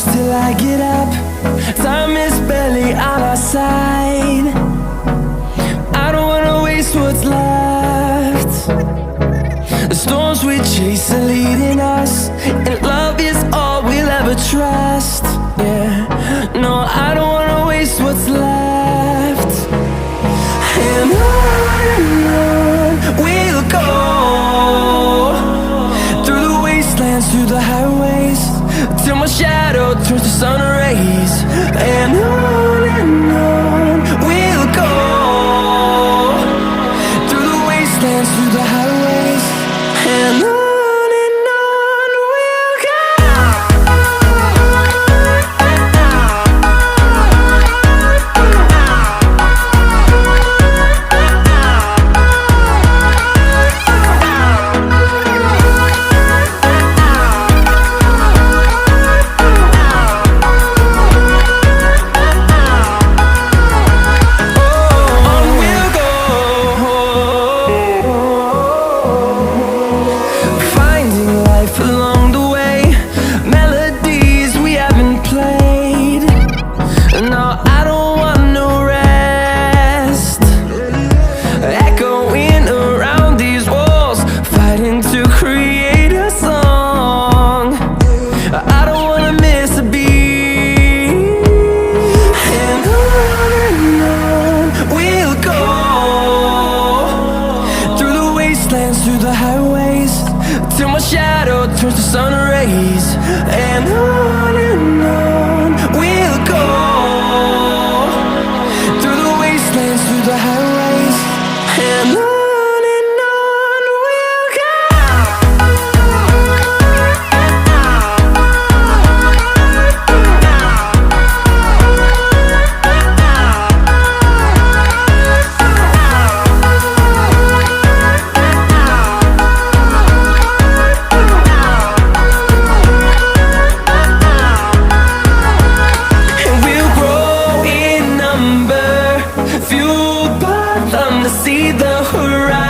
close till I get up. Time is barely on our side. I don't wanna waste what's left. The storms we chase are leading us, and love is all we'll ever trust. Yeah, no, I don't wanna waste what's left. And on we'll go, through the wastelands, through the highways, till my shadow turns to sun rays. And on we'll go, through the wastelands, through the highways, and on we'll go. Through the highways, till my shadow turns to sun rays. And on we'll go, through the wastelands, through the highways, and on we'll go. Fueled by them to see the horizon.